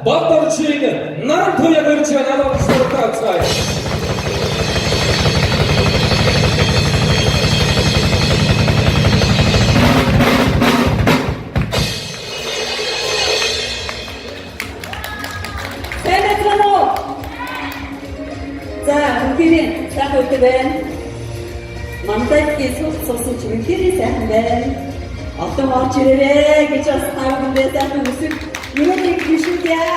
Бактар чирийни наран тоя көрчүгөн адам сорокта. За, үнэхээр сайхан өдөр байна. Мандатгийн суус суусан ч үнэхээр сайхан байна. Одоо орж ирээрэй гэж бас таагүй сайхан үсэг юунийг бишүүдээ.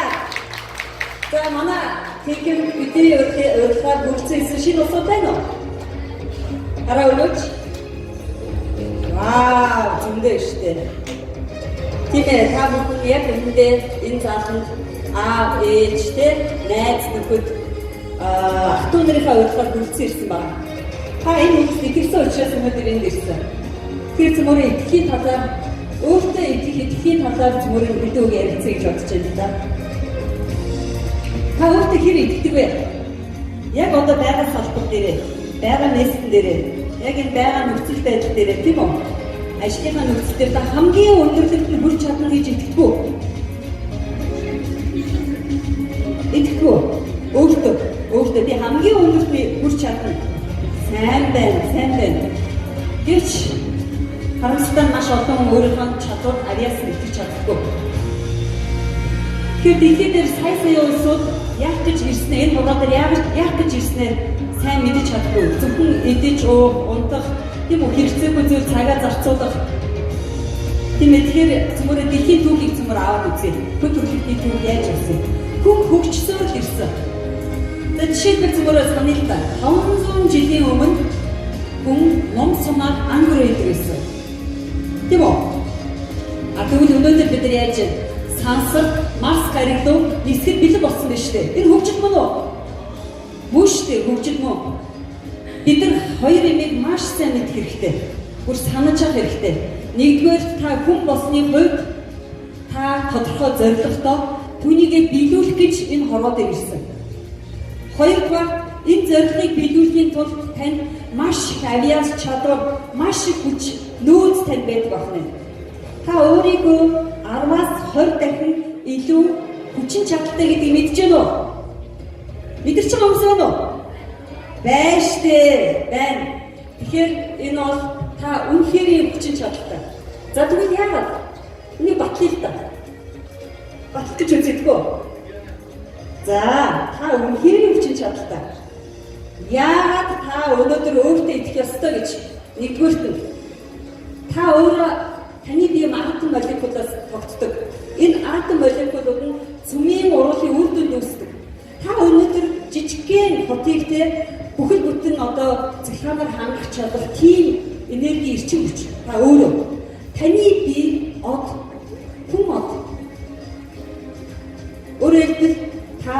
За, манай тэгэхээр бидний урьдчилан бүрдсэн шинэ усууд байна уу? Хараа өгөөч. Вау, зөндөө штэ. Тийм ээ, та бүхэн яг энэ заалтанд ээжтэй найз нөхөд ахтунрийнхаа урьдчилан бүрдсэн ирсэн байна. Та энэ хүмүүсийг ирсэн учраас өнөөдөр энд ирсэн. Тэр зөмөрийн итгэхийн талаар өөртөө итгэхийн талаар зөмөрийн видеог ярилцъя гэж бодож байна да. Та өөртөө хэр итгэдэг вэ? Яг одоо байгаа салбар дээрээ, байгаа мессен дээрээ, яг энэ байгаа нөхцөл байдал дээрээ тийм үү? Ажлынхаа нөхцөл дээр та хамгийн өндөрлөлтөнд хүрч чадна гэж итгэдэг үү? Итгэдэг үү? Өөртөө би хамгийн өндөрлөлтөнд хүрч чадна. Сайн байна. Гэвч харамсалтай маш олон өөрийнхөө чадвар ариас итгэж чадахгүй. Тэгэхээр дэлхий дээр сая улсууд яг гэж ирснээр энэ хугацаа дээр яг гэж ирснээр сайн мэдэж чадахгүй. Зөвхөн эдэж унтах, тийм үү хэрэгцээгүй зүйл цагаа зарцуулах. Тийм ээ тэгэхээр зөвхөн дэлхийн түүхийг зөвхөн аваад үзье. Хүн төрөлхтний түүх яаж ирсэн? Хүн хөгжсөн л ирсэн. За жишээлбэл зөвхөн саний л та 500 жилийн өмнө хүн ном сумаар ангөр идэрсэн. Тийм үү? Тэгвэл өнөөдөр бид нар яаж сансар, Марс гариг руу нисэхэд бэлэн болсон байна шүү дээ. Энэ хөгжил мөн үү? Мөн шүү дээ, хөгжил мөн. Бид нар хоёр юмыг маш сайн мэдэх хэрэгтэй. Бүр санаж авах хэрэгтэй. Нэгдүгээр та хүн болсны хувьд та тодорхой зорилготой түүнийгээ биелүүлэх гэж энэ хорвоод ирсэн. Хоёрдугаар энэ зорилгыг биелүүлэхийн тулд танд маш их авиас чадвар, маш их хүч нөөц танд байдаг байна. Та өөрийгөө 10-аас 20 дахин илүү хүчин чадалтай гэдгийг мэдэж байна уу? Мэдэрч байгаа хүмүүс байна уу? Байна штэ, байна. Тэгэхээр энэ бол та үнэхээр хүчин чадалтай. За тэгвэл яагаад? Энийг батлая л та. Батлах гэж үзэдэггүй. За, та үнэхээр хүчин чадалтай. Яагаад та өнөөдөр өөртөө итгэх ёстой гэж нэгдүгээрт нь та өөрөө таны бие магадгүй молекулаас тогтдог. Энэ атом молекулууд нь цөмийн уруулын үр дүнд үүсдэг. Та өнөөдөр жижигхэн хотыг бүхэл бүтэн одоо цахилгаанаар хангах чадвар, тийм энерги эрчим хүч та өөрөө. Таны бие хүн од. Өөрөөр хэлбэл та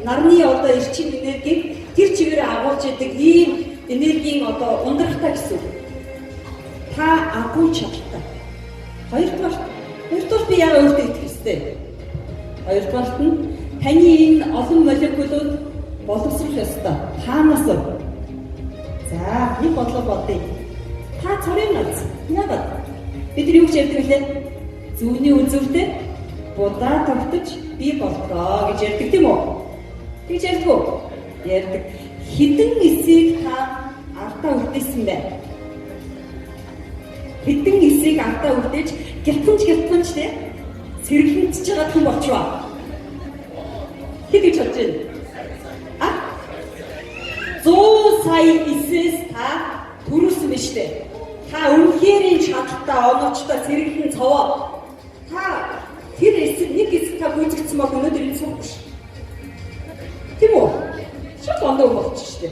нарны одоо эрчим энергийг тэр чигээр агуулж идэг ийм энергийн одоо ундрахтай гэсэн. Та агуулж чаддаг. Хоёрдугаар би яагаад өөртөө итгэх ёстой? Хоёрдугаарт нь таны энэ олон молекулууд боловсрох ёстой. Таанаас. За, нэг бодлого бодъё. Та цорын наз. Яагаад? Бид юу гэж ярьдаг вэ? Зүүнний үзүүртэй будаа тогтож би болтгоо гэж ярьдаг тийм үү? Тэгж ярьдаг уу? Ярьдаг. Хэдэн эсийг та артаа үлдээсэн бэ? Хэдэн эсийг артаа үлдээж гялтганч те сэргэлэнцэж байгаа хүн болчихваа. Хэд гэж бодож байна? 100 сая эсээс та төрүүлсэн байна штэ. Та үнэхээр чадaltaй оноочтой сэргэлэн цовоо. Та тэр эсэг нэг эсэг та гүйцэгдсэн бол өнөөдөр энэ суух биш. Тийм үү? Шууд ондоо болчих штэ.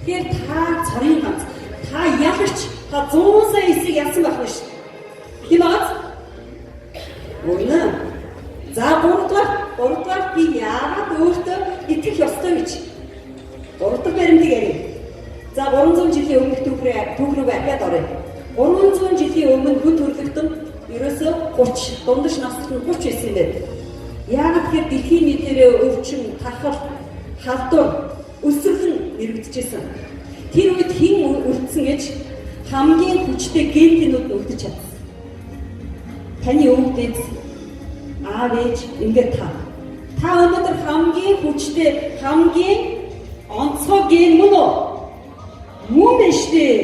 Тэгэхээр та цорын ганц. Та ялагч та 100 сая эсийг ялсан байх нь штэ. Тийм бааз? Үнэ. За гуравдугаар би яагаад өөртөө итгэх ёстой гэж. Гуравдугаар баримтыг ярив. За 300 жилийн өмнөх түүх рүү ахиад оръё. 300 жилийн өмнө хүн төрлөختөн ерөөсөө 30 дундаж насны 30 байсан юм байна. Яагаад тэгэхээр дэлхийн нийтээрээ өвчин, тархал, халдвар, өсвөрлөн нэрвэгдэжсэн. Тэр үед хэн үлдсэн гэж хамгийн хүчтэй генетинууд үлдэж чадсан. Таны өвгдөөс аав ээж ингээд та өнөөдөр хамгийн хүчтэй, хамгийн онцгой ген мөн үү? Мөн биш дээ.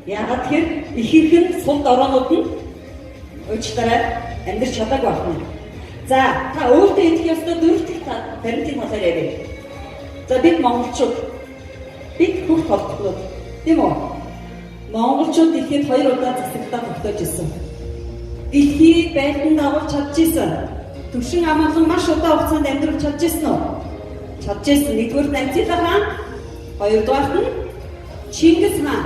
Яагаад тэгэхээр ихэнх нь сул дороонууд нь уучлаарай амьдрч чадаагүй байна. За та өөртөө идэх ёстой дөрөвдөг баримтын талаар яриа. За бид монголчууд бид бүх толгонууд тийм үү? Монголчууд дэлхийд 2 удаа засагдаа тогтоож ирсэн. Дэлхийг байлдан дагуулж чадж ирсэн. Төвшин амгалан маш удаан хугацаанд амьдрах чадж ирсэн үү? Чадж ирсэн. Нэгдүгээр нь Антилха хаан, хоёрдугаарт нь Чингис хаан.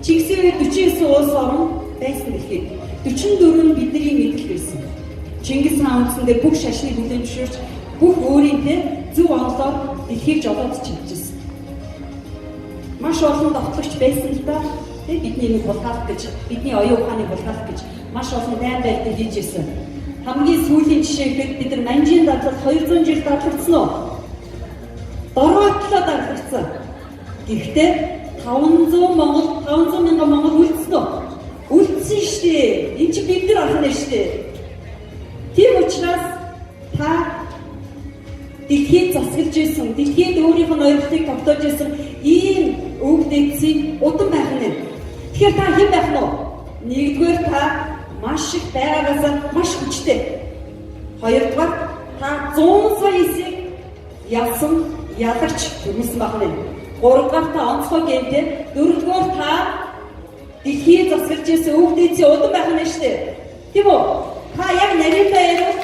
Чингисийн үед 49 улс орн байсан дэлхийд. 44 нь бидний мэдэл байсан. Чингис хаан үндсэндээ бүх шашныг бүлээн зөвшөөрч бүх өөрийнхөө зөв онолоор дэлхийг жолоодж чадчихсан. Маш олон тогтлагч байсан л да. Тэг бидний нэг булгаалт гэж, бидний оюун ухааны булгаалт гэж маш олон дайн байлдан хийж ирсэн. Хамгийн сүүлийн жишээ гэхэд бид нар Манжийн дадлал 200 жил дадлагдсан уу? Дороотлоо дадлагдсан. Гэхдээ 500 мянган монгол үлдсэн үү? Үлдсэн шүү дээ. Энд чи бид нар ахна шүү дээ. Тийм учраас та дэлхийд засаглаж ирсэн, дэлхийд өөрийнх нь ойролцоог тогтоож ирсэн ийм өвдөцийн удам байх нь. Тэгэхээр та хэн байх нь вэ? Нэгдүгээр та маш их байгаагаас маш хүчтэй. Хоёрдугаар та 100 сая эсийг ялсан ялагч хүмүүссэн байх нь. Гуравдугаар та онцгой гэмтэй. Дөрөвдүгээр та дэлхийд засаглаж ирсэн өвдөцийн удам байх нь шүү дээ. Тийм үү? Та яг нарийнтай ярив.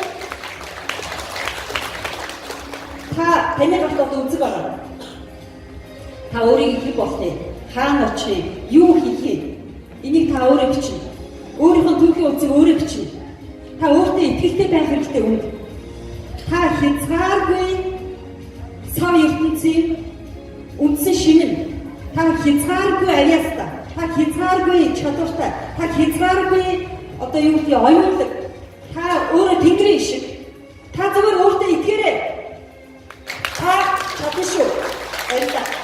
Та таны гартад үзэг байгаа. Та өөрийг их болтыг, хаана очих, юу хийх вэ? Энийг та өөрөө бичнэ. Өөрийнхөө түүхийн үзэг өөрөө бичнэ. Та өөртөө итгэлтэй байх хэрэгтэй үнд. Та хязгааргүй сав ертөнцийн үндсэн шинэн. Та хязгааргүй авьяастай. Та хязгааргүй чадвартай. Та хязгааргүй одоо юу гэх юм оюунлаг. Та өөрөө тэнгэрийн шиг. Та зөвхөн өөртөө итгээрэй. Та чадна шүү. Баярлалаа.